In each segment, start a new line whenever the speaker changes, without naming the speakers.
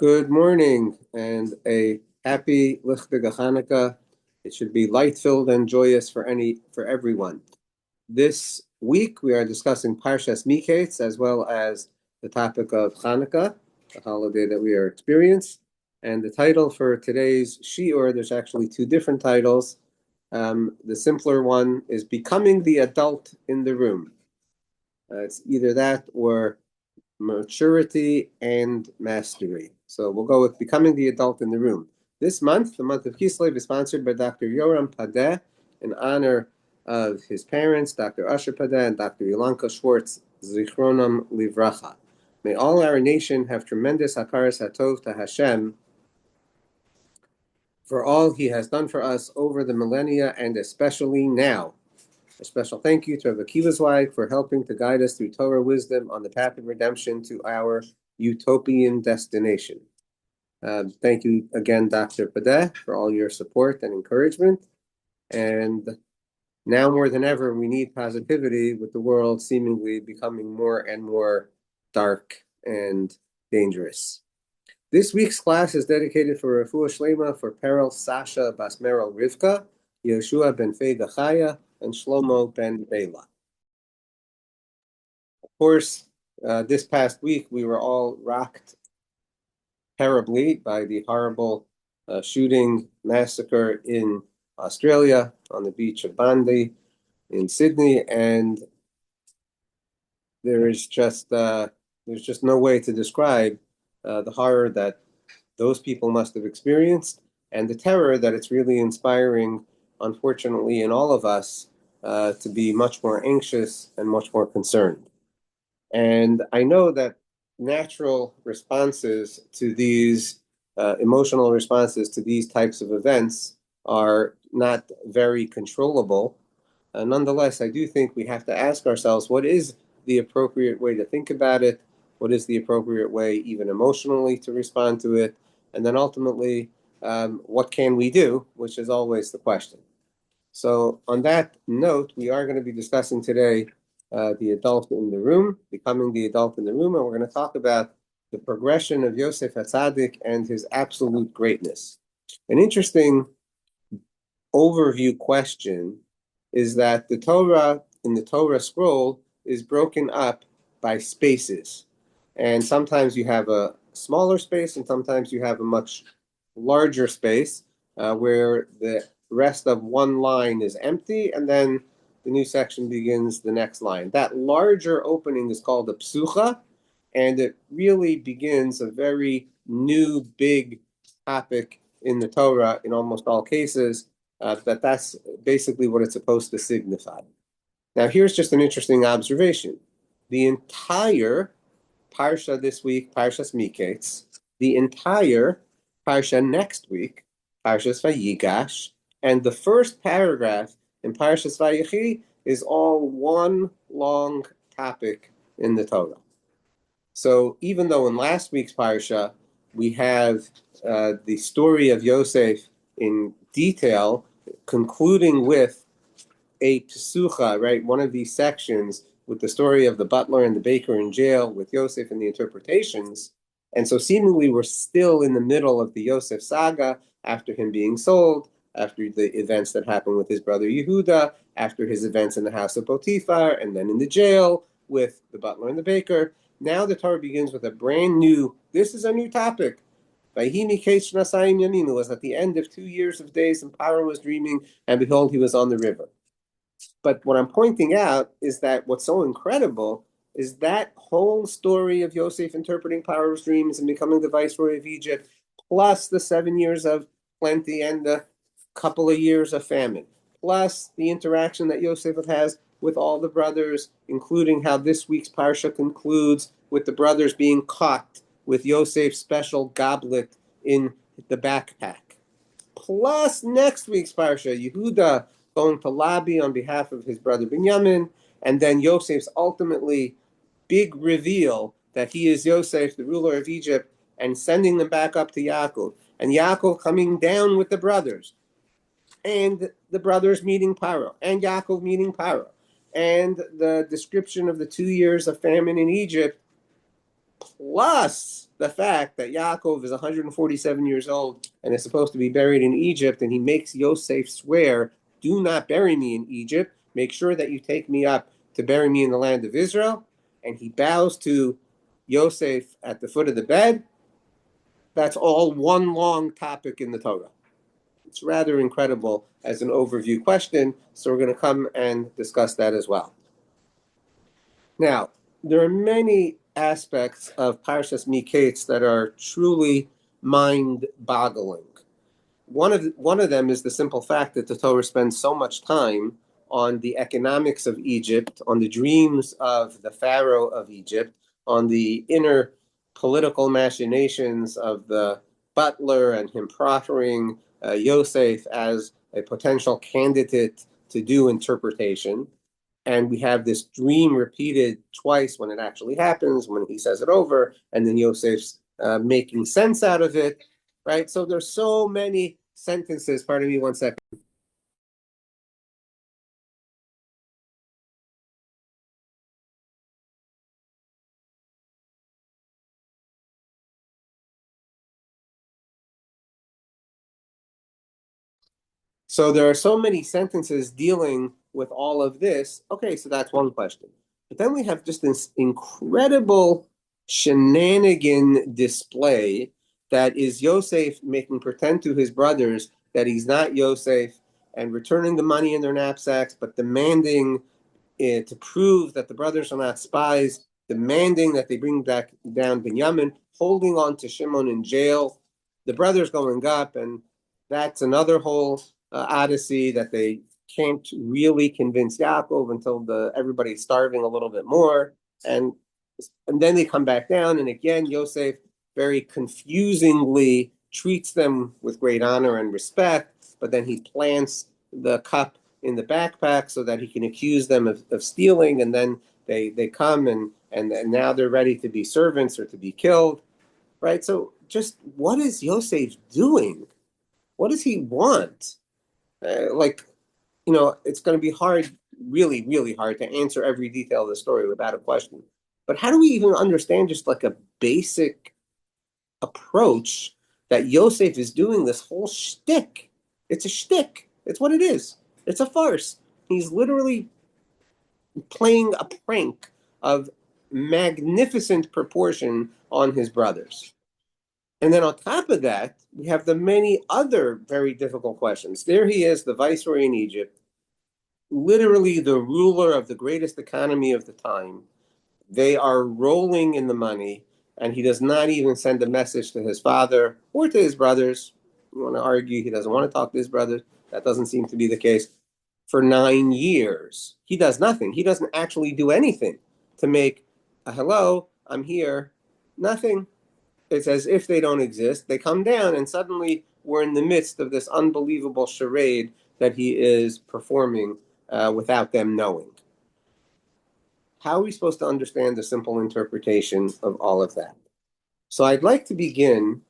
Good morning and a happy Lichtig Chanukah. It should be light-filled and joyous for everyone. This week we are discussing Parshas MiKeitz as well as the topic of Chanukah, the holiday that we are experiencing. And the title for today's shiur, there's actually two different titles. The simpler one is Becoming the Adult in the Room. It's either that or Maturity and Mastery. So we'll go with Becoming the Adult in the Room. This month, the month of Kislev, is sponsored by Dr. Yoram Padeh in honor of his parents, Dr. Asher Padeh and Dr. Yolanka Schwartz, Zichronam Livracha. May all our nation have tremendous hakaras hatov to Hashem for all he has done for us over the millennia and especially now. A special thank you to Rav Akiva Zweig for helping to guide us through Torah wisdom on the path of redemption to our utopian destination. Thank you again, Dr. Padeh, for all your support and encouragement. And now more than ever, we need positivity with the world seemingly becoming more and more dark and dangerous. This week's class is dedicated for Refu'ah Shlomo for Perel, Sasha, Bas Meril, Rivka, Yehoshua ben Faiga, Chaya, and Shlomo ben Baila. Of course, this past week we were all rocked terribly by the horrible shooting massacre in Australia on the beach of Bondi in Sydney, and there's just no way to describe the horror that those people must have experienced and the terror that it's really inspiring, unfortunately, in all of us to be much more anxious and much more concerned. And I know that natural responses to these, emotional responses to these types of events are not very controllable. Nonetheless, I do think we have to ask ourselves, what is the appropriate way to think about it? What is the appropriate way, even emotionally, to respond to it? And then ultimately, what can we do, which is always the question. So on that note, we are going to be discussing today the adult in the room, becoming the adult in the room, and we're going to talk about the progression of Yosef HaTzadik and his absolute greatness. An interesting overview question is that the Torah, in the Torah scroll, is broken up by spaces. And sometimes you have a smaller space, and sometimes you have a much larger space where the rest of one line is empty, and then the new section begins the next line. That larger opening is called a psucha, and it really begins a very new, big topic in the Torah in almost all cases. That's basically what it's supposed to signify. Now, here's just an interesting observation. The entire Parsha this week, Parshas MiKeitz, the entire Parsha next week, Parshas Vayigash, and the first paragraph in Parshas Vayechi is all one long topic in the Torah. So even though in last week's Parsha we have the story of Yosef in detail, concluding with a psucha, right, one of these sections with the story of the butler and the baker in jail with Yosef and the interpretations, and so seemingly we're still in the middle of the Yosef saga after him being sold, after the events that happened with his brother Yehuda, after his events in the house of Potiphar, and then in the jail with the butler and the baker. Now the Torah begins with a brand new, this is a new topic. Vayhi MiKeitz Chanukah was at the end of 2 years of days, and Paro was dreaming, and behold, he was on the river. But what I'm pointing out is that what's so incredible is that whole story of Yosef interpreting Paro's dreams and becoming the viceroy of Egypt, plus the 7 years of plenty and the couple of years of famine, plus the interaction that Yosef has with all the brothers, including how this week's Parsha concludes with the brothers being caught with Yosef's special goblet in the backpack. Plus next week's Parsha, Yehuda going to lobby on behalf of his brother Binyamin, and then Yosef's ultimately big reveal that he is Yosef, the ruler of Egypt, and sending them back up to Yaakov, and Yaakov coming down with the brothers, and the brothers meeting Paro, and Yaakov meeting Paro, and the description of the 2 years of famine in Egypt, plus the fact that Yaakov is 147 years old and is supposed to be buried in Egypt, and he makes Yosef swear, do not bury me in Egypt. Make sure that you take me up to bury me in the land of Israel. And he bows to Yosef at the foot of the bed. That's all one long topic in the Torah. It's rather incredible as an overview question, so we're going to come and discuss that as well. Now, there are many aspects of Parshas MiKeitz that are truly mind-boggling. One of them is the simple fact that the Torah spends so much time on the economics of Egypt, on the dreams of the Pharaoh of Egypt, on the inner political machinations of the butler and him proffering Yosef as a potential candidate to do interpretation. And we have this dream repeated twice when it actually happens, when he says it over, and then Yosef's making sense out of it, right? So there's so many sentences. Pardon me 1 second. So there are so many sentences dealing with all of this. Okay, so that's one question. But then we have just this incredible shenanigan display that is Yosef making pretend to his brothers that he's not Yosef and returning the money in their knapsacks, but demanding to prove that the brothers are not spies, demanding that they bring back down Binyamin, holding on to Shimon in jail, the brothers going up, and that's another whole odyssey that they can't really convince Yaakov until everybody's starving a little bit more, and then they come back down, and again Yosef very confusingly treats them with great honor and respect, but then he plants the cup in the backpack so that he can accuse them of stealing, and then they come and now they're ready to be servants or to be killed, right? So just what is Yosef doing? What does he want? It's going to be hard, really, really hard to answer every detail of the story without a question. But how do we even understand just like a basic approach that Yosef is doing this whole shtick? It's a shtick. It's what it is. It's a farce. He's literally playing a prank of magnificent proportion on his brothers. And then on top of that, we have the many other very difficult questions. There he is, the viceroy in Egypt, literally the ruler of the greatest economy of the time. They are rolling in the money, and he does not even send a message to his father or to his brothers. You want to argue he doesn't want to talk to his brothers. That doesn't seem to be the case. For 9 years, he does nothing. He doesn't actually do anything to make a hello, I'm here, nothing. It's as if they don't exist. They come down, and suddenly we're in the midst of this unbelievable charade that he is performing without them knowing. How are we supposed to understand the simple interpretation of all of that? So I'd like to begin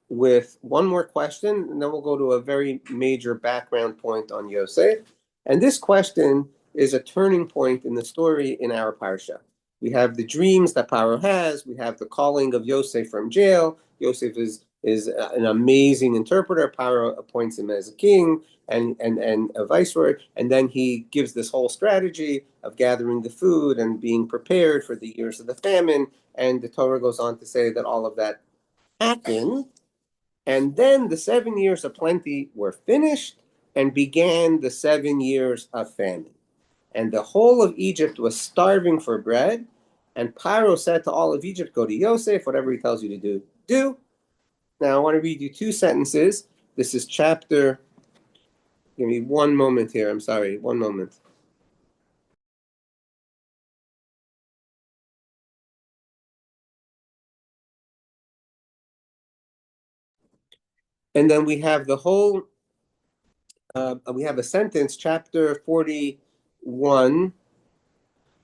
with one more question, and then we'll go to a very major background point on Yosef. And this question is a turning point in the story in our Parsha. We have the dreams that Paro has. We have the calling of Yosef from jail. Yosef is an amazing interpreter. Paro appoints him as a king and a viceroy. And then he gives this whole strategy of gathering the food and being prepared for the years of the famine. And the Torah goes on to say that all of that happened. And then the 7 years of plenty were finished and began the 7 years of famine. And the whole of Egypt was starving for bread. And Paro said to all of Egypt, go to Yosef, whatever he tells you to do, do. Now I want to read you 2 sentences. This is chapter, give me one moment here, I'm sorry, one moment. And then we have the whole, we have a sentence, chapter 41,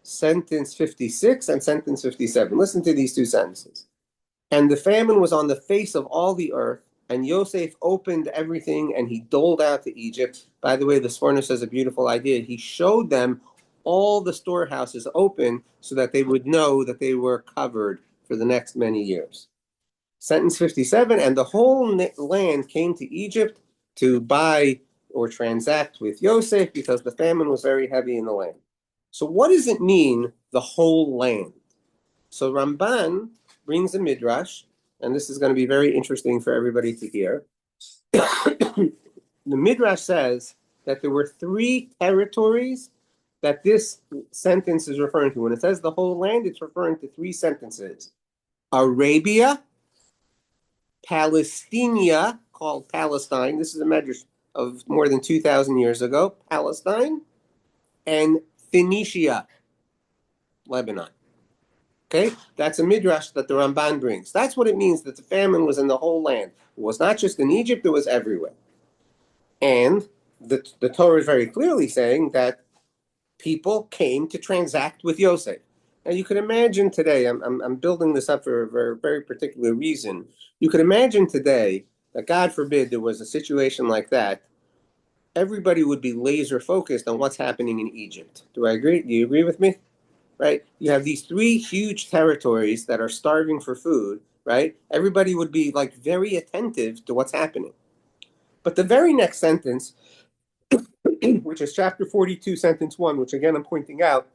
sentence 56 and sentence 57. Listen to these 2 sentences. And the famine was on the face of all the earth, and Yosef opened everything, and he doled out to Egypt. By the way, the Sforno says a beautiful idea. He showed them all the storehouses open so that they would know that they were covered for the next many years. Sentence 57, and the whole land came to Egypt to buy or transact with Yosef because the famine was very heavy in the land. So what does it mean, the whole land? So Ramban brings a midrash, and this is going to be very interesting for everybody to hear. The midrash says that there were 3 territories that this sentence is referring to. When it says the whole land, it's referring to 3 sentences. Arabia, Palestinia, called Palestine. This is a midrash of more than 2,000 years ago. Palestine, and Phoenicia, Lebanon. Okay, that's a midrash that the Ramban brings. That's what it means that the famine was in the whole land. It was not just in Egypt, it was everywhere. And the Torah is very clearly saying that people came to transact with Yosef. Now you can imagine today, I'm building this up for a very, very particular reason. You could imagine today that, God forbid, there was a situation like that, everybody would be laser focused on what's happening in Egypt. Do I agree? Do you agree with me? Right? You have these 3 huge territories that are starving for food, right? Everybody would be like very attentive to what's happening. But the very next sentence, which is chapter 42, sentence 1, which again I'm pointing out,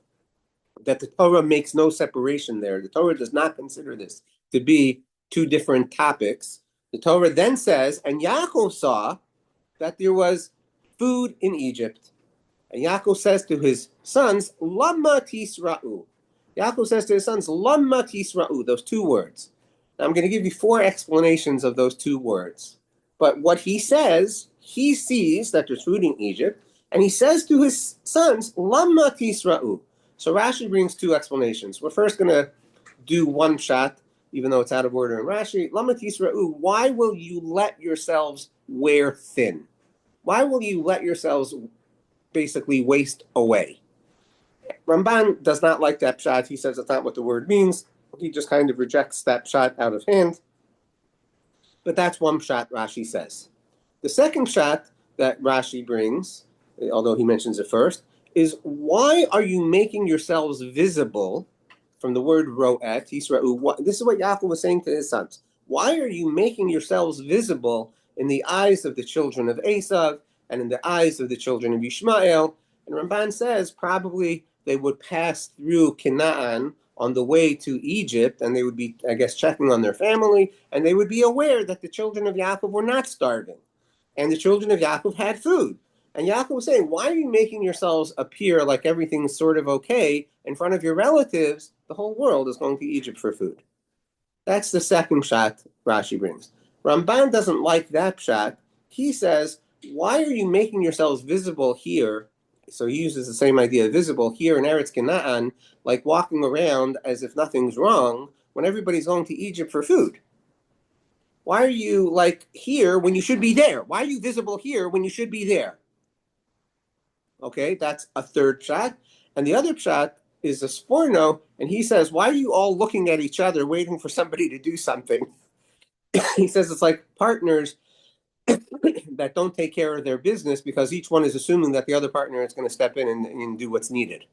that the Torah makes no separation there. The Torah does not consider this to be 2 different topics. The Torah then says, and Yaakov saw that there was food in Egypt. And Yaakov says to his sons, Lama tisra'u. Yaakov says to his sons, Lama tisra'u, those 2 words. Now I'm going to give you 4 explanations of those 2 words. But what he says, he sees that there's food in Egypt, and he says to his sons, Lama tisra'u. So Rashi brings 2 explanations. We're first going to do one shot, even though it's out of order in Rashi. Lama tisra'u, why will you let yourselves wear thin? Why will you let yourselves basically waste away? Ramban does not like that pshat. He says that's not what the word means. He just kind of rejects that pshat out of hand. But that's one pshat Rashi says. The second pshat that Rashi brings, although he mentions it first, is why are you making yourselves visible? From the word ro'et, Yisra'u. This is what Yaakov was saying to his sons. Why are you making yourselves visible in the eyes of the children of Esav and in the eyes of the children of Ishmael? And Ramban says probably they would pass through Canaan on the way to Egypt, and they would be, I guess, checking on their family, and they would be aware that the children of Yaakov were not starving, and the children of Yaakov had food. And Yaakov was saying, why are you making yourselves appear like everything's sort of okay in front of your relatives? The whole world is going to Egypt for food. That's the second pshat Rashi brings. Ramban doesn't like that pshat. He says, why are you making yourselves visible here? So he uses the same idea, visible here in Eretz Canaan, like walking around as if nothing's wrong when everybody's going to Egypt for food. Why are you like here when you should be there? Why are you visible here when you should be there? Okay, that's a third pshat. And the other pshat is a sporno, and he says, why are you all looking at each other waiting for somebody to do something? He says it's like partners that don't take care of their business because each one is assuming that the other partner is going to step in and do what's needed.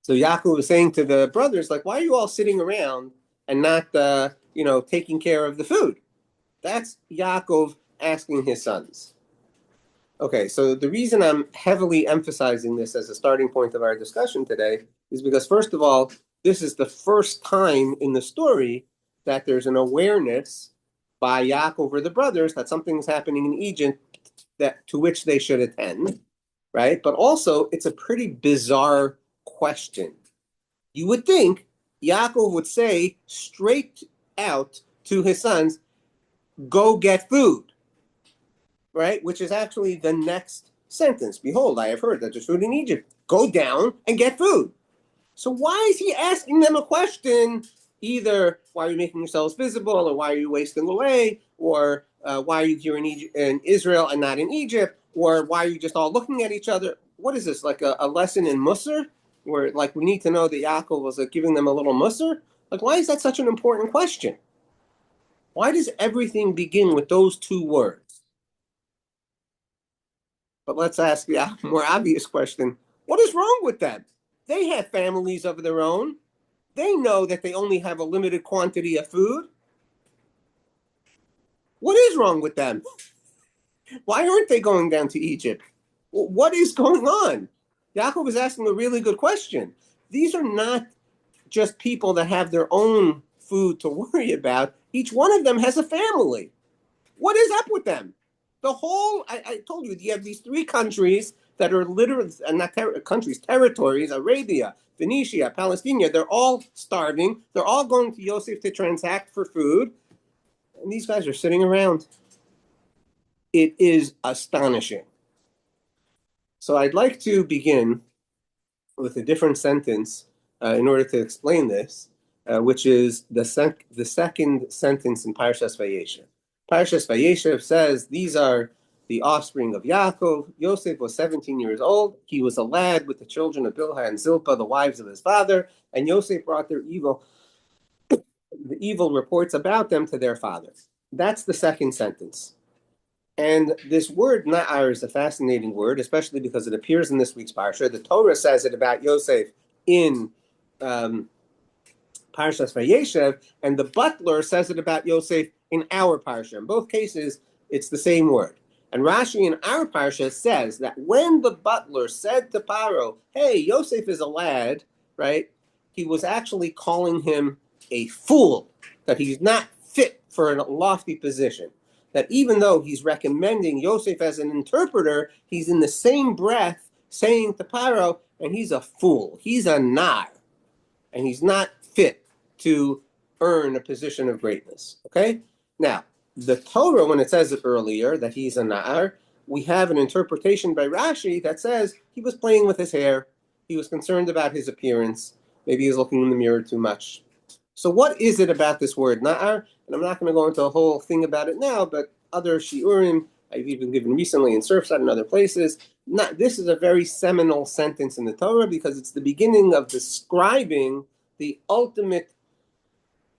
So Yaakov was saying to the brothers, like, why are you all sitting around and not, taking care of the food? That's Yaakov asking his sons. Okay, so the reason I'm heavily emphasizing this as a starting point of our discussion today is because, first of all, this is the first time in the story that there's an awareness by Yaakov or the brothers that something's happening in Egypt to which they should attend, right? But also, it's a pretty bizarre question. You would think Yaakov would say straight out to his sons, go get food. Right? Which is actually the next sentence. Behold, I have heard that there's food in Egypt. Go down and get food. So why is he asking them a question? Either why are you making yourselves visible, or why are you wasting away, or why are you here in Israel and not in Egypt, or why are you just all looking at each other? What is this, like a lesson in Musar? Where like we need to know that Yaakov was giving them a little Musar? Like, why is that such an important question? Why does everything begin with those 2 words? But let's ask the more obvious question. What is wrong with them? They have families of their own. They know that they only have a limited quantity of food. What is wrong with them? Why aren't they going down to Egypt? What is going on? Yaakov is asking a really good question. These are not just people that have their own food to worry about. Each one of them has a family. What is up with them? I told you have these three countries that are literally, territories, Arabia, Phoenicia, Palestine. They're all starving. They're all going to Yosef to transact for food. And these guys are sitting around. It is astonishing. So I'd like to begin with a different sentence in order to explain this, which is the second sentence in Parshas Vayeshev. Parshas Vayeshev says, these are the offspring of Yaakov. Yosef was 17 years old. He was a lad with the children of Bilhah and Zilpah, the wives of his father, and Yosef brought the evil reports about them to their father. That's the second sentence. And this word na'ar is a fascinating word, especially because it appears in this week's Parsha. The Torah says it about Yosef in Parshas Vayeshev, and the butler says it about Yosef in our Parsha. In both cases, it's the same word. And Rashi in our Parsha says that when the butler said to Paro, hey, Yosef is a lad, right? He was actually calling him a fool, that he's not fit for a lofty position. That even though he's recommending Yosef as an interpreter, he's in the same breath saying to Paro, and he's a fool, he's a nar, and he's not fit to earn a position of greatness. Okay? Now, the Torah, when it says it earlier that he's a nar, we have an interpretation by Rashi that says he was playing with his hair, he was concerned about his appearance, maybe he was looking in the mirror too much. So what is it about this word na'ar? And I'm not going to go into a whole thing about it now, but other shiurim I've even given recently in Surfside and other places. This is a very seminal sentence in the Torah because it's the beginning of describing the ultimate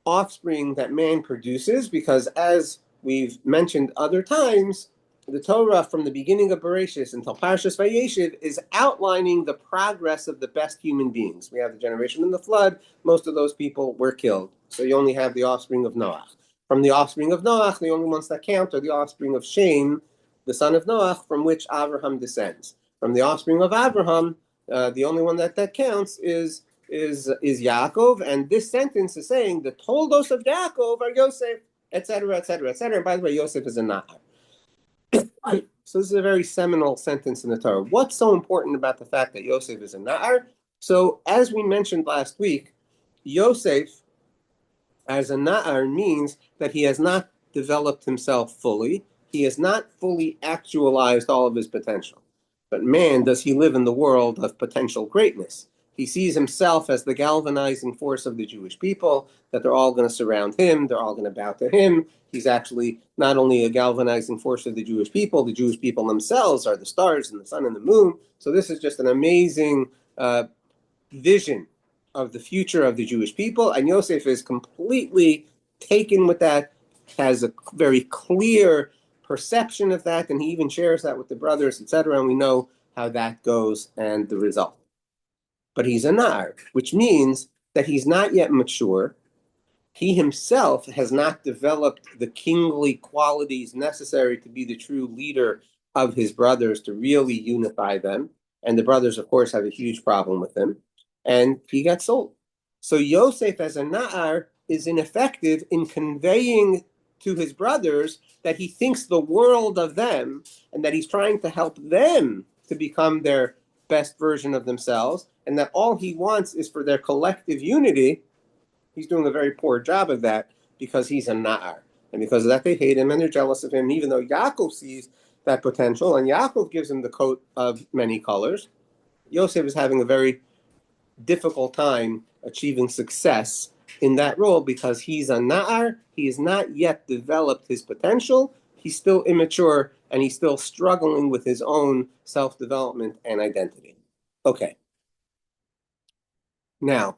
offspring that man produces, because as we've mentioned other times, the Torah from the beginning of Bereshis until Parshas Vayeshev is outlining the progress of the best human beings. We have the generation in the flood. Most of those people were killed. So you only have the offspring of Noach. From the offspring of Noach, the only ones that count are the offspring of Shem, the son of Noach, from which Abraham descends. From the offspring of Abraham, the only one that counts is Yaakov. And this sentence is saying the toldos of Yaakov are Yosef, etc., etc., etc. And by the way, Yosef is a Na'ar. So this is a very seminal sentence in the Torah. What's so important about the fact that Yosef is a Na'ar? So as we mentioned last week, Yosef as a Na'ar means that he has not developed himself fully. He has not fully actualized all of his potential. But man, does he live in the world of potential greatness. He sees himself as the galvanizing force of the Jewish people, that they're all going to surround him, they're all going to bow to him. He's actually not only a galvanizing force of the Jewish people themselves are the stars and the sun and the moon. So this is just an amazing vision of the future of the Jewish people. And Yosef is completely taken with that, has a very clear perception of that, and he even shares that with the brothers, etc. And we know how that goes and the result. But he's a nar, which means that he's not yet mature. He himself has not developed the kingly qualities necessary to be the true leader of his brothers, to really unify them. And the brothers, of course, have a huge problem with him. And he got sold. So Yosef as a na'ar is ineffective in conveying to his brothers that he thinks the world of them and that he's trying to help them to become their best version of themselves, and that all he wants is for their collective unity. He's doing a very poor job of that because he's a na'ar. And because of that, they hate him and they're jealous of him. And even though Yaakov sees that potential and Yaakov gives him the coat of many colors, Yosef is having a very difficult time achieving success in that role because he's a na'ar. He has not yet developed his potential. He's still immature and he's still struggling with his own self-development and identity. Okay. Now,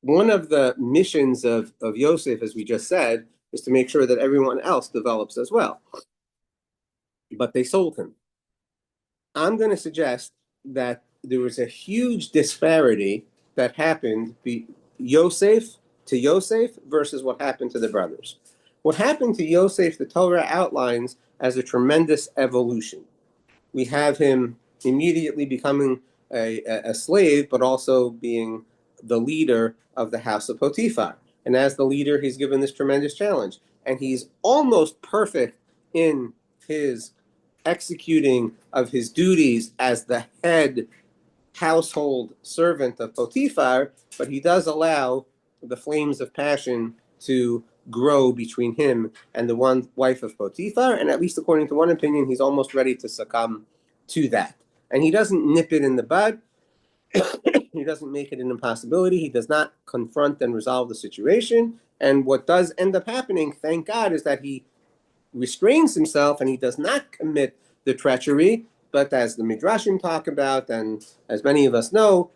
one of the missions of Yosef, as we just said, is to make sure that everyone else develops as well. But they sold him. I'm going to suggest that there was a huge disparity that happened Yosef to Yosef versus what happened to the brothers. What happened to Yosef, the Torah outlines as a tremendous evolution. We have him immediately becoming a slave, but also being the leader of the house of Potiphar. And as the leader, he's given this tremendous challenge. And he's almost perfect in his executing of his duties as the head household servant of Potiphar, but he does allow the flames of passion to grow between him and the one wife of Potiphar, and at least according to one opinion, he's almost ready to succumb to that. And he doesn't nip it in the bud. He doesn't make it an impossibility. He does not confront and resolve the situation. And what does end up happening, thank God, is that he restrains himself and he does not commit the treachery. But as the Midrashim talk about, and as many of us know,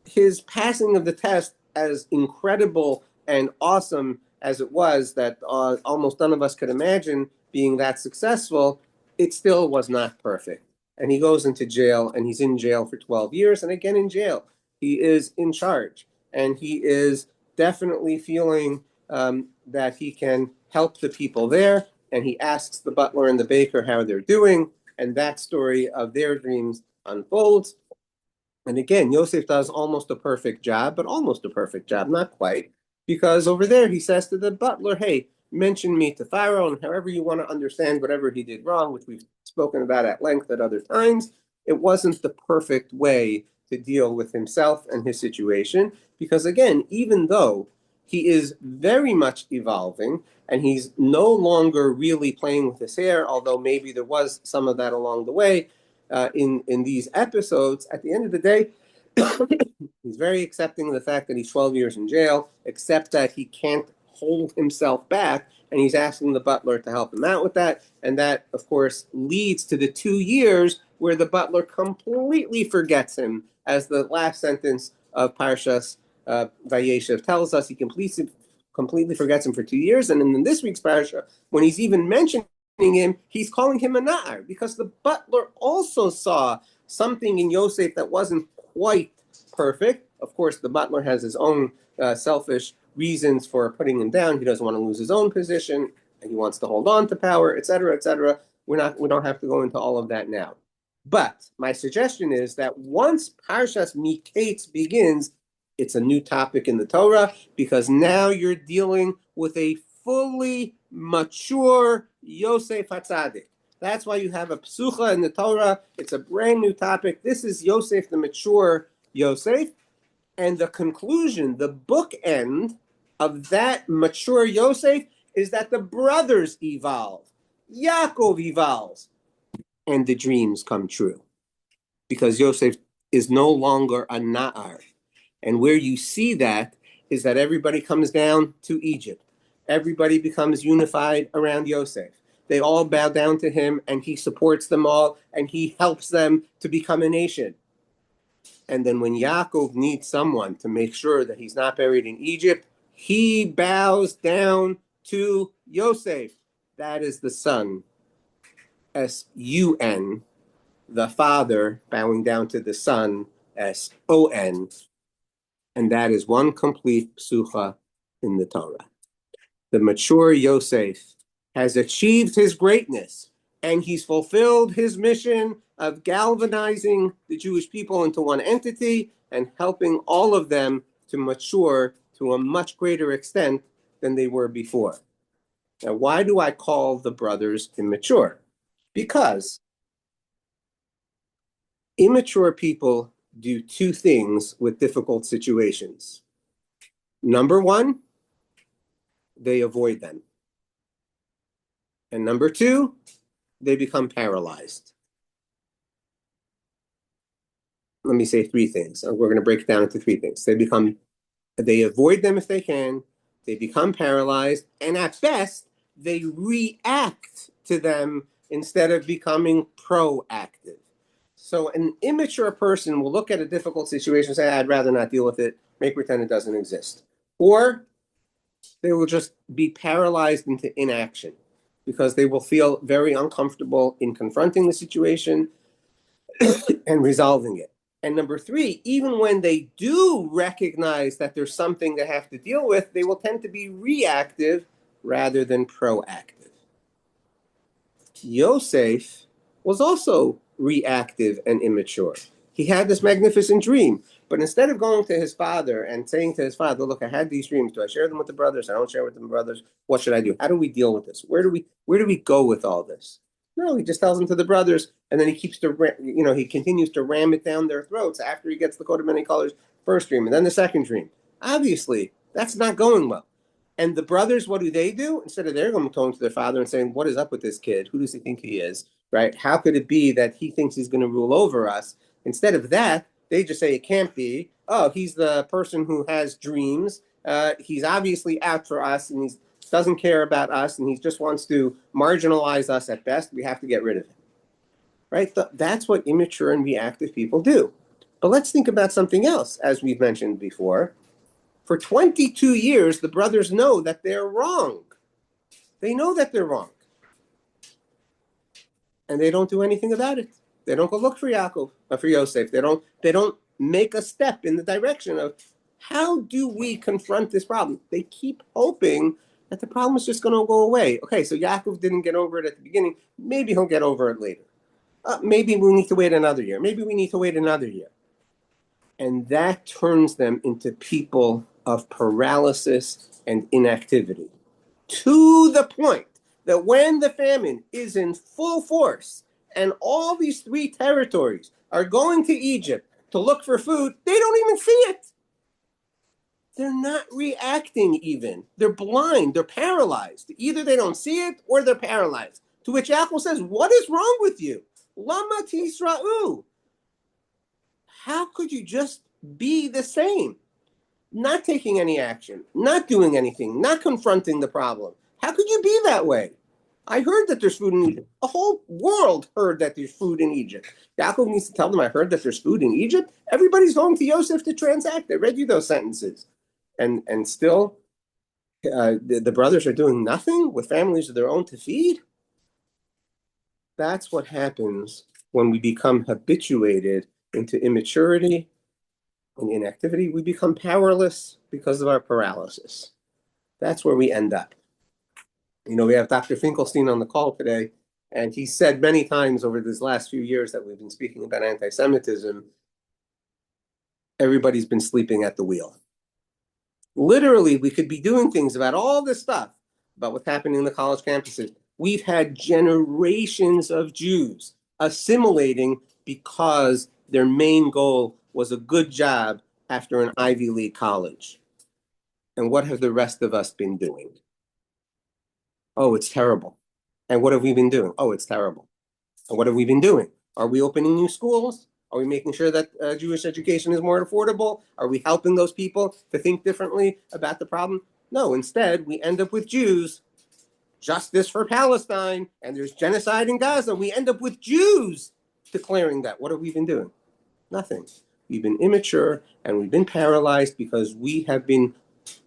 his passing of the test, as incredible and awesome as it was, that almost none of us could imagine being that successful, it still was not perfect. And he goes into jail, and he's in jail for 12 years, and again in jail. He is in charge, and he is definitely feeling that he can help the people there, and he asks the butler and the baker how they're doing, and that story of their dreams unfolds. And again, Yosef does almost a perfect job, but almost a perfect job, not quite, because over there he says to the butler, hey, mention me to Pharaoh, and however you want to understand whatever he did wrong, which we've spoken about at length at other times, it wasn't the perfect way to deal with himself and his situation, because again, even though he is very much evolving, and he's no longer really playing with his hair, although maybe there was some of that along the way, in these episodes, at the end of the day, he's very accepting of the fact that he's 12 years in jail, except that he can't hold himself back, and he's asking the butler to help him out with that. And that, of course, leads to the 2 years where the butler completely forgets him, as the last sentence of Parshas Vayeshev tells us. He completely forgets him for 2 years. And in this week's Parsha, when he's even mentioning him, he's calling him a na'ar, because the butler also saw something in Yosef that wasn't quite perfect. Of course, the butler has his own selfish reasons for putting him down. He doesn't want to lose his own position, and he wants to hold on to power, etc., etc. We don't have to go into all of that now. But my suggestion is that once Parshas MiKeitz begins, it's a new topic in the Torah, because now you're dealing with a fully mature Yosef HaTzadik. That's why you have a psucha in the Torah. It's a brand new topic. This is Yosef, the mature Yosef. And the conclusion, the bookend of that mature Yosef, is that the brothers evolve. Yaakov evolves. And the dreams come true. Because Yosef is no longer a na'ar. And where you see that is that everybody comes down to Egypt. Everybody becomes unified around Yosef. They all bow down to him, and he supports them all, and he helps them to become a nation. And then when Yaakov needs someone to make sure that he's not buried in Egypt, he bows down to Yosef. That is the son, S-U-N, the father bowing down to the son, S-O-N. And that is one complete psucha in the Torah. The mature Yosef has achieved his greatness, and he's fulfilled his mission of galvanizing the Jewish people into one entity and helping all of them to mature to a much greater extent than they were before. Now, why do I call the brothers immature? Because immature people do two things with difficult situations. Number one, they avoid them. And number two, they become paralyzed. Let me say three things. We're going to break it down into three things. They avoid them if they can, they become paralyzed, and at best, they react to them instead of becoming proactive. So an immature person will look at a difficult situation and say, I'd rather not deal with it, make pretend it doesn't exist. Or they will just be paralyzed into inaction because they will feel very uncomfortable in confronting the situation and resolving it. And number three, even when they do recognize that there's something they have to deal with, they will tend to be reactive rather than proactive. Yosef was also reactive and immature. He had this magnificent dream, but instead of going to his father and saying to his father, look, I had these dreams. Do I share them with the brothers? I don't share with the brothers. What should I do? How do we deal with this? Where do we go with all this? No, he just tells them to the brothers, and then he he continues to ram it down their throats after he gets the coat of many colors first dream and then the second dream. Obviously, that's not going well. And the brothers, what do? Instead of they're going to their father and saying, what is up with this kid? Who does he think he is? Right? How could it be that he thinks he's going to rule over us? Instead of that, they just say it can't be. Oh, he's the person who has dreams. He's obviously out for us, and he doesn't care about us, and he just wants to marginalize us at best. We have to get rid of him. Right? That's what immature and reactive people do. But let's think about something else, as we've mentioned before. For 22 years, the brothers know that they're wrong. They know that they're wrong. And they don't do anything about it. They don't go look for for Yosef. They don't make a step in the direction of how do we confront this problem. They keep hoping that the problem is just going to go away. Okay, so Yaakov didn't get over it at the beginning. Maybe he'll get over it later. Maybe we need to wait another year. Maybe we need to wait another year. And that turns them into people of paralysis and inactivity, to the point that when the famine is in full force and all these three territories are going to Egypt to look for food, they don't even see it. They're not reacting even. They're blind. They're paralyzed. Either they don't see it or they're paralyzed. To which Yaakov says, what is wrong with you? Lama tisra'u. How could you just be the same? Not taking any action, not doing anything, not confronting the problem. How could you be that way? I heard that there's food in Egypt. The whole world heard that there's food in Egypt. Yaakov needs to tell them, I heard that there's food in Egypt. Everybody's going to Yosef to transact. I read you those sentences. And still, the brothers are doing nothing with families of their own to feed. That's what happens when we become habituated into immaturity and inactivity. We become powerless because of our paralysis. That's where we end up. We have Dr. Finkelstein on the call today, and he said many times over these last few years that we've been speaking about anti-Semitism, everybody's been sleeping at the wheel. Literally, we could be doing things about all this stuff, about what's happening in the college campuses. We've had generations of Jews assimilating because their main goal was a good job after an Ivy League college. And what have the rest of us been doing? Oh, it's terrible. And what have we been doing? Oh, it's terrible. And what have we been doing? Are we opening new schools? Are we making sure that Jewish education is more affordable? Are we helping those people to think differently about the problem? No, instead, we end up with Jews, justice for Palestine, and there's genocide in Gaza. We end up with Jews declaring that. What have we been doing? Nothing. We've been immature and we've been paralyzed because we have been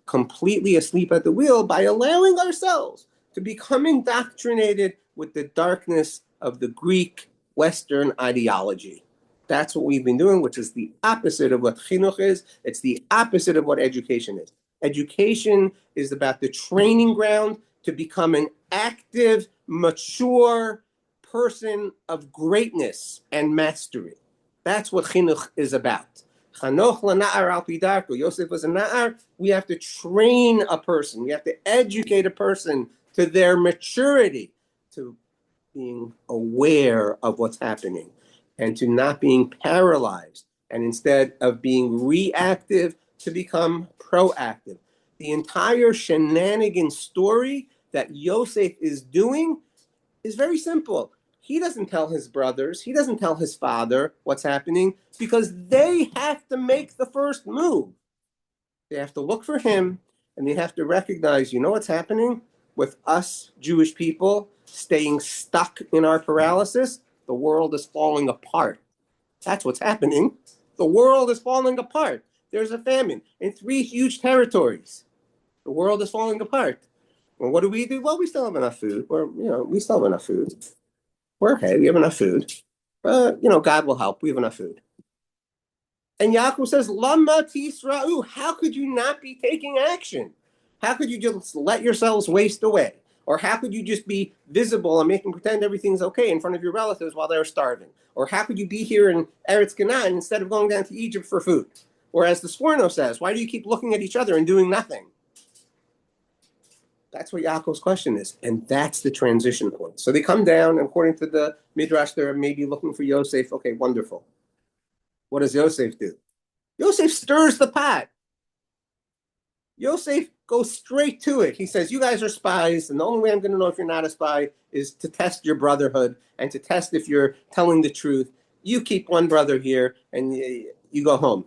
completely asleep at the wheel by allowing ourselves to become indoctrinated with the darkness of the Greek Western ideology. That's what we've been doing, which is the opposite of what chinuch is. It's the opposite of what education is. Education is about the training ground to become an active, mature person of greatness and mastery. That's what chinuch is about. Chanoch lana'ar al pi darko. Yosef was a na'ar. We have to train a person. We have to educate a person to their maturity, to being aware of what's happening, and to not being paralyzed, and instead of being reactive, to become proactive. The entire shenanigan story that Yosef is doing is very simple. He doesn't tell his brothers, he doesn't tell his father what's happening, because they have to make the first move. They have to look for him, and they have to recognize, what's happening with us Jewish people staying stuck in our paralysis? The world is falling apart. That's what's happening. The world is falling apart. There's a famine in 3 huge territories. The world is falling apart. And what do? Well, we still have enough food. We still have enough food. We're okay. We have enough food. God will help. We have enough food. And Yaakov says, Lama tisra'u, how could you not be taking action? How could you just let yourselves waste away? Or how could you just be visible and making pretend everything's okay in front of your relatives while they're starving? Or how could you be here in Eretz Canaan instead of going down to Egypt for food? Or as the Sforno says, why do you keep looking at each other and doing nothing? That's what Yaakov's question is. And that's the transition point. So they come down, and according to the Midrash, they're maybe looking for Yosef. Okay, wonderful. What does Yosef do? Yosef stirs the pot. Yosef goes straight to it. He says, you guys are spies, and the only way I'm going to know if you're not a spy is to test your brotherhood and to test if you're telling the truth. You keep one brother here, and you go home.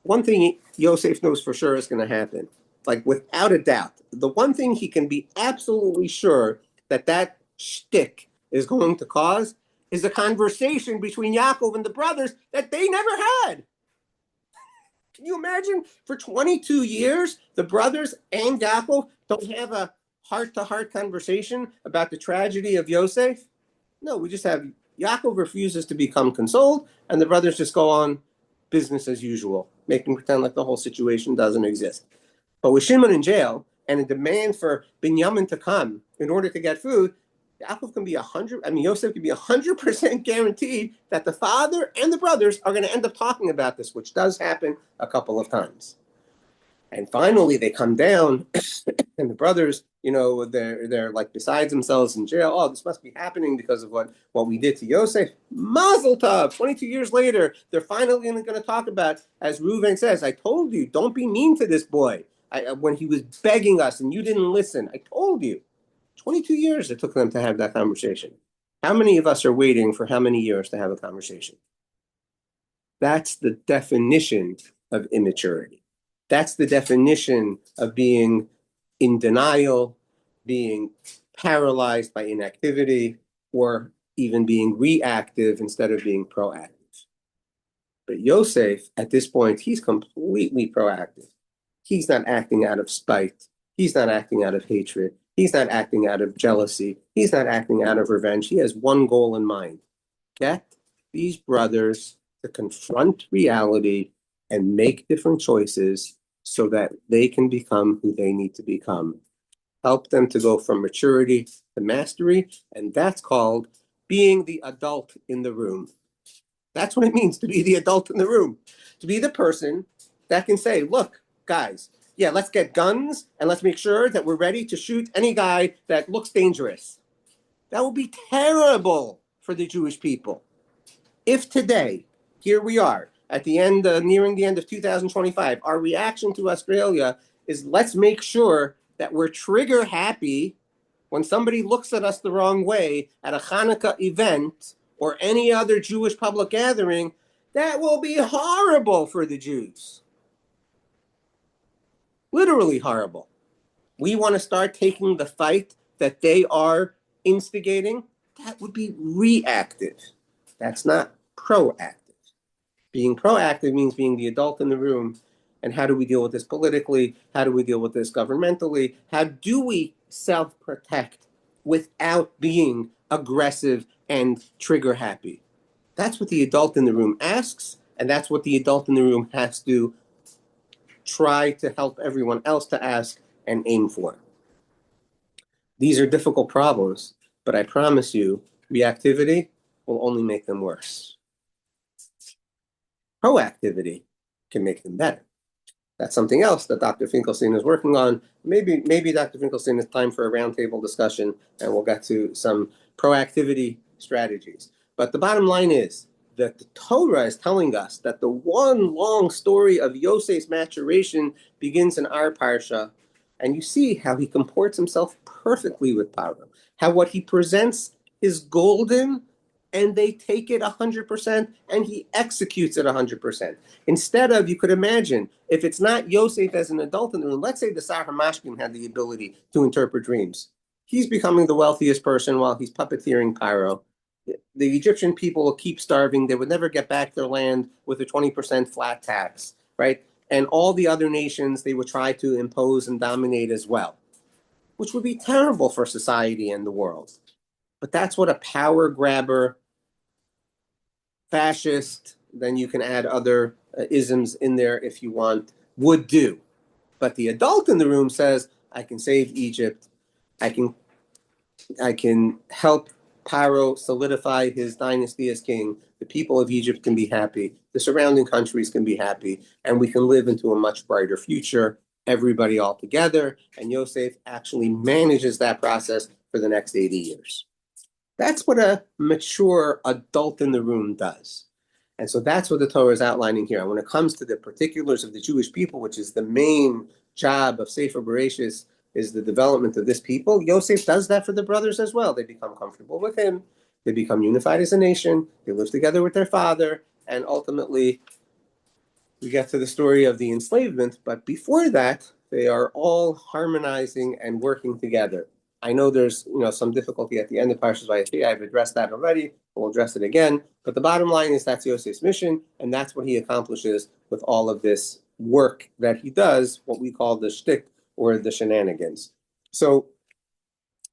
One thing Yosef knows for sure is going to happen, like without a doubt. The one thing he can be absolutely sure that shtick is going to cause is a conversation between Yaakov and the brothers that they never had. Can you imagine? For 22 years, the brothers and Yaakov don't have a heart-to-heart conversation about the tragedy of Yosef? No, we just have Yaakov refuses to become consoled, and the brothers just go on business as usual, making pretend like the whole situation doesn't exist. But with Shimon in jail and a demand for Binyamin to come in order to get food, Yosef can be 100% guaranteed that the father and the brothers are going to end up talking about this, which does happen a couple of times. And finally, they come down, and the brothers, they're like besides themselves in jail. Oh, this must be happening because of what we did to Yosef. Mazel tov! 22 years later, they're finally going to talk about, as Reuven says, I told you, don't be mean to this boy. When he was begging us and you didn't listen, I told you. 22 years it took them to have that conversation. How many of us are waiting for how many years to have a conversation? That's the definition of immaturity. That's the definition of being in denial, being paralyzed by inactivity, or even being reactive instead of being proactive. But Yosef, at this point, he's completely proactive. He's not acting out of spite. He's not acting out of hatred. He's not acting out of jealousy. He's not acting out of revenge. He has one goal in mind: get these brothers to confront reality and make different choices so that they can become who they need to become. Help them to go from maturity to mastery, and that's called being the adult in the room. That's what it means to be the adult in the room. To be the person that can say, look, guys, yeah, let's get guns and let's make sure that we're ready to shoot any guy that looks dangerous. That would be terrible for the Jewish people. If today, here we are, at the end, nearing the end of 2025, our reaction to Australia is let's make sure that we're trigger happy when somebody looks at us the wrong way at a Hanukkah event or any other Jewish public gathering, that will be horrible for the Jews. Literally horrible. We want to start taking the fight that they are instigating. That would be reactive. That's not proactive. Being proactive means being the adult in the room. And how do we deal with this politically? How do we deal with this governmentally? How do we self-protect without being aggressive and trigger happy? That's what the adult in the room asks, and that's what the adult in the room has to try to help everyone else to ask and aim for. These are difficult problems, but I promise you, reactivity will only make them worse. Proactivity can make them better. That's something else that Dr. Finkelstein is working on. Maybe Dr. Finkelstein is time for a roundtable discussion, and we'll get to some proactivity strategies. But the bottom line is that the Torah is telling us that the one long story of Yosef's maturation begins in our Parsha, and you see how he comports himself perfectly with Paro, how what he presents is golden, and they take it 100%, and he executes it 100%. Instead of, you could imagine, if it's not Yosef as an adult in the room, let's say the Sahar Mashkim had the ability to interpret dreams. He's becoming the wealthiest person while he's puppeteering Paro. The Egyptian people will keep starving. They would never get back their land with a 20% flat tax, right? And all the other nations, they would try to impose and dominate as well, which would be terrible for society and the world. But that's what a power grabber, fascist, then you can add other isms in there if you want, would do. But the adult in the room says, I can save Egypt. I can help Paro solidify his dynasty as king. The people of Egypt can be happy. The surrounding countries can be happy. And we can live into a much brighter future, everybody all together. And Yosef actually manages that process for the next 80 years. That's what a mature adult in the room does. And so that's what the Torah is outlining here. And when it comes to the particulars of the Jewish people, which is the main job of Sefer Bereshis, is the development of this people, Yosef does that for the brothers as well. They become comfortable with him. They become unified as a nation. They live together with their father. And ultimately, we get to the story of the enslavement. But before that, they are all harmonizing and working together. I know there's some difficulty at the end of Parshas Vayetzi. I've addressed that already. We'll address it again. But the bottom line is that's Yosef's mission, and that's what he accomplishes with all of this work that he does, what we call the shtick or the shenanigans. So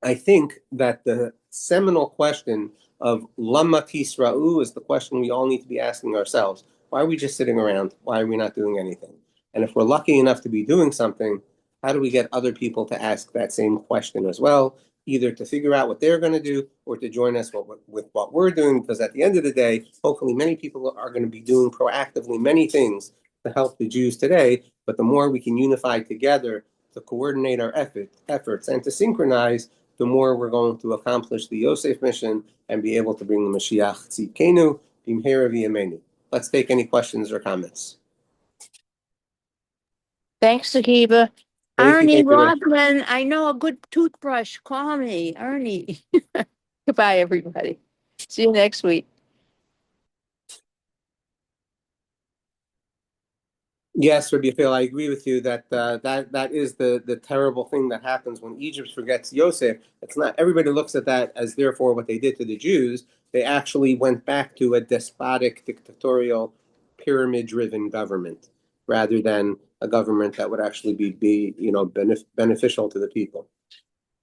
I think that the seminal question of Lama Tisra'u is the question we all need to be asking ourselves. Why are we just sitting around? Why are we not doing anything? And if we're lucky enough to be doing something, how do we get other people to ask that same question as well, either to figure out what they're going to do or to join us with what we're doing? Because at the end of the day, hopefully many people are going to be doing proactively many things to help the Jews today. But the more we can unify together to coordinate our efforts and to synchronize, the more we're going to accomplish the Yosef mission and be able to bring the Mashiach Tzidkenu Bimhera V'Yameinu. Let's take any questions or comments.
Thanks, Akiva.
Thank
Ernie
you.
Rodman, I know a good toothbrush. Call me, Ernie. Goodbye, everybody. See you next week.
Yes, Rabbi Phil, I agree with you that that is the terrible thing that happens when Egypt forgets Yosef. It's not everybody looks at that as therefore what they did to the Jews. They actually went back to a despotic, dictatorial, pyramid-driven government rather than a government that would actually be beneficial to the people.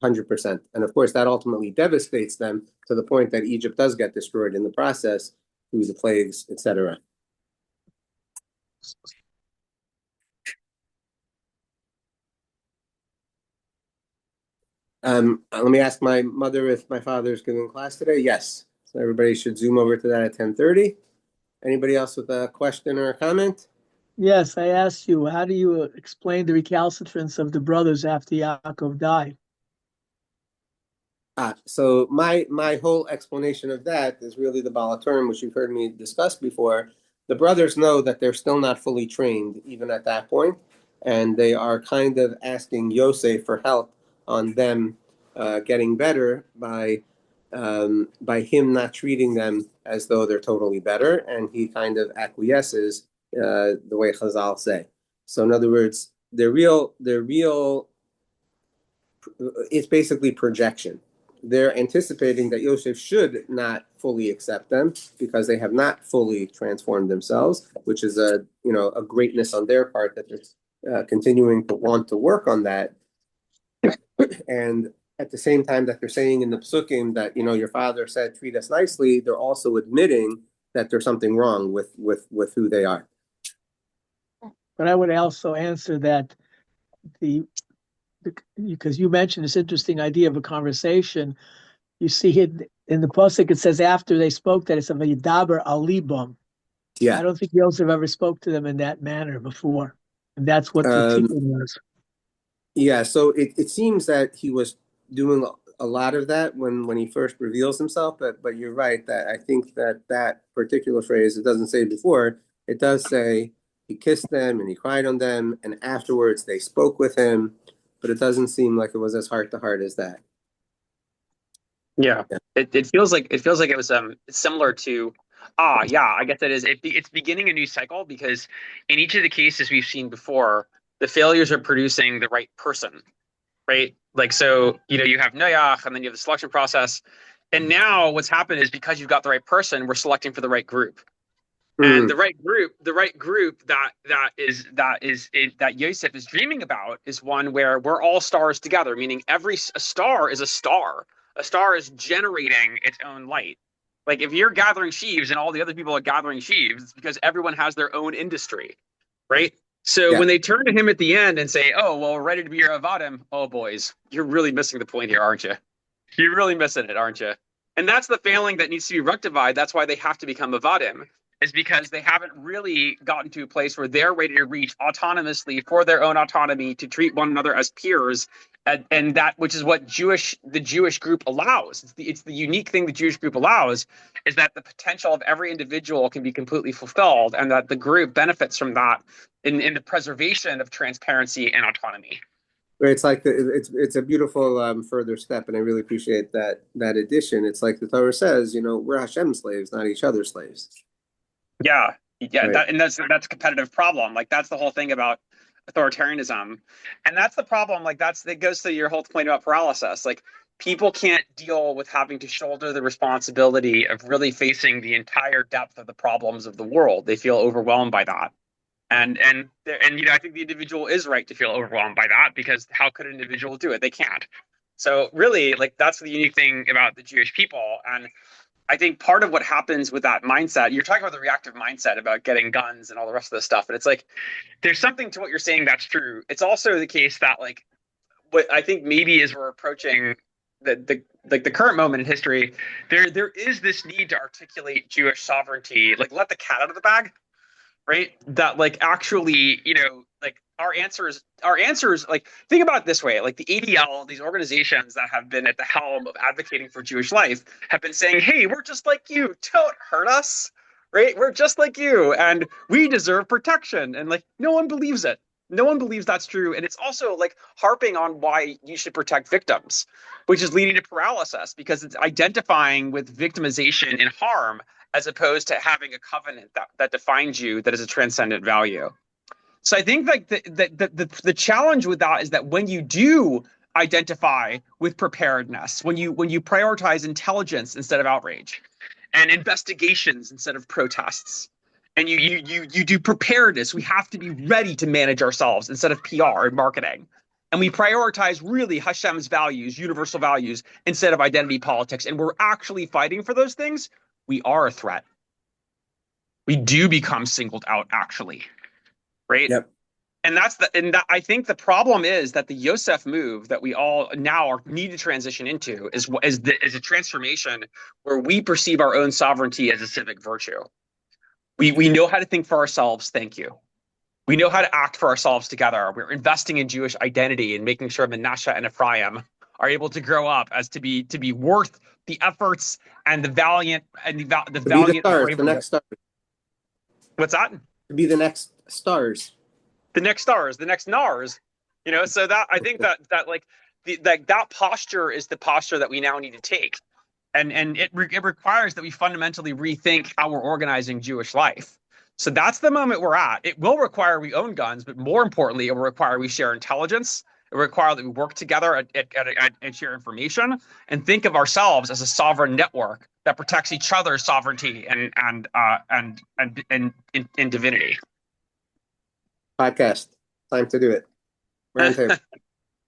100%. And of course, that ultimately devastates them to the point that Egypt does get destroyed in the process through the plagues, etc. Let me ask my mother if my father is giving class today. Yes. So everybody should zoom over to that at 10:30. Anybody else with a question or a comment?
Yes, I asked you, how do you explain the recalcitrance of the brothers after Yaakov died?
So my whole explanation of that is really the Baila term, which you've heard me discuss before. The brothers know that they're still not fully trained, even at that point, and they are kind of asking Yosef for help on them getting better by him not treating them as though they're totally better, and he kind of acquiesces the way Chazal say. So in other words, they're real. It's basically projection. They're anticipating that Yosef should not fully accept them because they have not fully transformed themselves, which is a greatness on their part that they're continuing to want to work on that. And at the same time that they're saying in the psukim that your father said treat us nicely, they're also admitting that there's something wrong with who they are.
But I would also answer that because you mentioned this interesting idea of a conversation. You see it in the pasuk. It says after they spoke that it's a Yidaber alibam.
Yeah,
I don't think Yosef ever spoke to them in that manner before, and that's what the tikkun was.
Yeah, so it seems that he was doing a lot of that when he first reveals himself. But you're right that I think that particular phrase, it doesn't say before. It does say he kissed them and he cried on them, and afterwards they spoke with him. But it doesn't seem like it was as heart to heart as that.
Yeah, it feels like it was similar to I guess it is. It's beginning a new cycle because in each of the cases we've seen before, the failures are producing the right person, right? Like so, you have Noach, and then you have the selection process, and now what's happened is because you've got the right person, we're selecting for the right group. And the right group that Yosef is dreaming about is one where we're all stars together, meaning a star is a star. A star is generating its own light. Like if you're gathering sheaves and all the other people are gathering sheaves, it's because everyone has their own industry, right? So
Yeah.
when they turn to him at the end and say, "Oh, well, we're ready to be your avadim," oh boys, you're really missing the point here, aren't you? You're really missing it, aren't you? And that's the failing that needs to be rectified. That's why they have to become avadim, is because they haven't really gotten to a place where they're ready to reach autonomously for their own autonomy to treat one another as peers, and that which is what the Jewish group allows. It's the unique thing the Jewish group allows, is that the potential of every individual can be completely fulfilled, and that the group benefits from that in the preservation of transparency and autonomy.
It's like it's a beautiful further step, and I really appreciate that addition. It's like the Torah says, we're Hashem's slaves, not each other's slaves.
Yeah,
Right.
that's a competitive problem. Like that's the whole thing about authoritarianism, and that's the problem. Like that goes to your whole point about paralysis. Like people can't deal with having to shoulder the responsibility of really facing the entire depth of the problems of the world. They feel overwhelmed by that. And I think the individual is right to feel overwhelmed by that, because how could an individual do it? They can't. So really, like that's the unique thing about the Jewish people. And I think part of what happens with that mindset, you're talking about the reactive mindset about getting guns and all the rest of this stuff, and it's like there's something to what you're saying that's true. It's also the case that like what I think maybe as we're approaching the current moment in history, there is this need to articulate Jewish sovereignty, like let the cat out of the bag. Right? That like actually, like our answers, like think about it this way, like the ADL, these organizations that have been at the helm of advocating for Jewish life have been saying, hey, we're just like you, don't hurt us, right? We're just like you and we deserve protection. And like no one believes it. No one believes that's true. And it's also like harping on why you should protect victims, which is leading to paralysis, because it's identifying with victimization and harm as opposed to having a covenant that defines you, that is a transcendent value. So I think like the challenge with that is that when you do identify with preparedness, when you prioritize intelligence instead of outrage, and investigations instead of protests, and you do preparedness, we have to be ready to manage ourselves instead of PR and marketing. And we prioritize really Hashem's values, universal values, instead of identity politics. And we're actually fighting for those things. We are a threat. We do become singled out, actually, right?
Yep.
And I think the problem is that the Yosef move that we all now need to transition into is a transformation where we perceive our own sovereignty as a civic virtue. We know how to think for ourselves. Thank you. We know how to act for ourselves together. We're investing in Jewish identity and making sure Manasseh and Ephraim are able to grow up as to be worth the efforts and the valiant
To be the stars, the next stars.
What's that?
To be the next stars.
The next stars, the next NARS. So that I think that like that posture is the posture that we now need to take. And it requires that we fundamentally rethink how we're organizing Jewish life. So that's the moment we're at. It will require we own guns, but more importantly, it will require we share intelligence. It will require that we work together and share information and think of ourselves as a sovereign network that protects each other's sovereignty and divinity.
Podcast. Time to do it. Roundtable.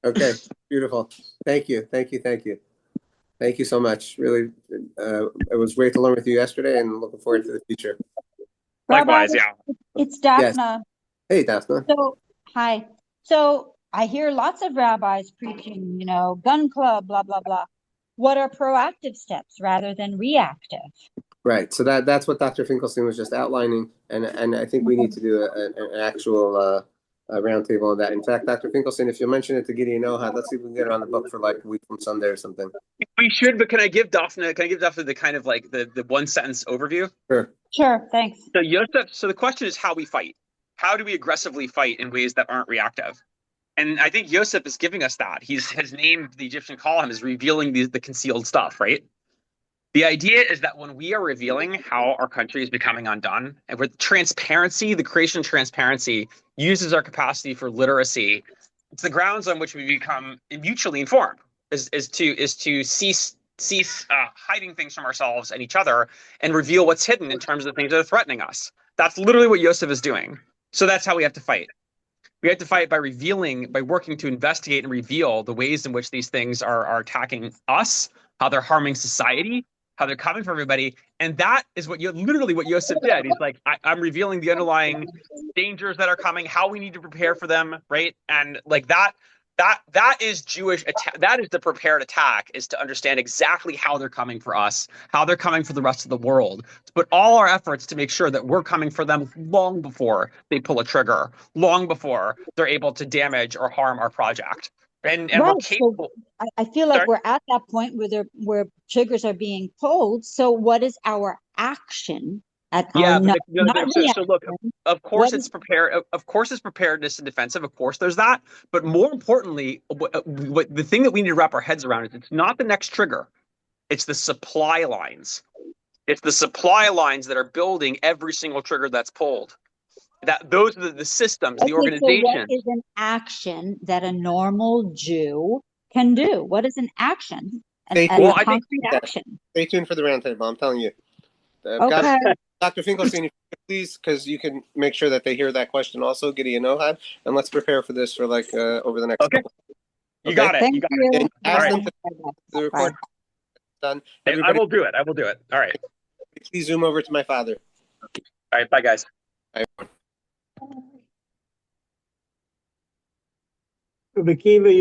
Okay. Beautiful. Thank you. Thank you so much. Really, it was great to learn with you yesterday, and looking forward to the future.
Likewise,
Rabbi,
yeah.
It's Daphna.
Yes. Hey, Daphna.
So, hi. So I hear lots of rabbis preaching, gun club, blah, blah, blah. What are proactive steps rather than reactive?
Right. So that's what Dr. Finkelstein was just outlining, and I think we need to do an actual roundtable on that. In fact, Dr. Finkelstein, if you mention it to Gideon Ohad, let's see if we can get it on the book for like a week from Sunday or something.
We should, but can I give Daphna the kind of like the one sentence overview?
Sure, thanks.
So Yosef, so the question is how we fight. How do we aggressively fight in ways that aren't reactive? And I think Yosef is giving us that. His name, the Egyptian call him, is revealing the concealed stuff, right? The idea is that when we are revealing how our country is becoming undone, and with transparency, the creation transparency uses our capacity for literacy. It's the grounds on which we become mutually informed, is to cease hiding things from ourselves and each other and reveal what's hidden in terms of the things that are threatening us. That's literally what Yosef is doing. So that's how we have to fight. We have to fight by working to investigate and reveal the ways in which these things are attacking us, how they're harming society, how they're coming for everybody. And that is what literally what Yosef did. He's like, I'm revealing the underlying dangers that are coming, how we need to prepare for them, right? And like that is Jewish attack. That is the prepared attack, is to understand exactly how they're coming for us, how they're coming for the rest of the world. To put all our efforts to make sure that we're coming for them long before they pull a trigger, long before they're able to damage or harm our project. And
Right.
we're capable.
So I feel like
Sorry?
we're at that point where triggers are being pulled. So what is our action at
Yeah,
our
but
not
so look,
reaction?
of course
What
it's preparedness and defensive. Of course, there's that. But more importantly, what the thing that we need to wrap our heads around is it's not the next trigger; it's the supply lines. It's the supply lines that are building every single trigger that's pulled. Those are the systems, the
So
organization.
what is an action that a normal Jew can do? What is an action?
Stay
A
tuned.
concrete action.
Stay tuned for the roundtable. I'm telling you.
Okay.
Dr. Finkelstein, please, because you can make sure that they hear that question also, Gideon Ohad, and let's prepare for this for like over the next
Okay.
couple.
You got it.
Thank
You got
you.
it.
And ask
All
them
right.
to the record done.
I
Everybody,
will do it. I will do it. All right.
please zoom over to my father.
All right. Bye, guys.
Bye.
Rav Akiva,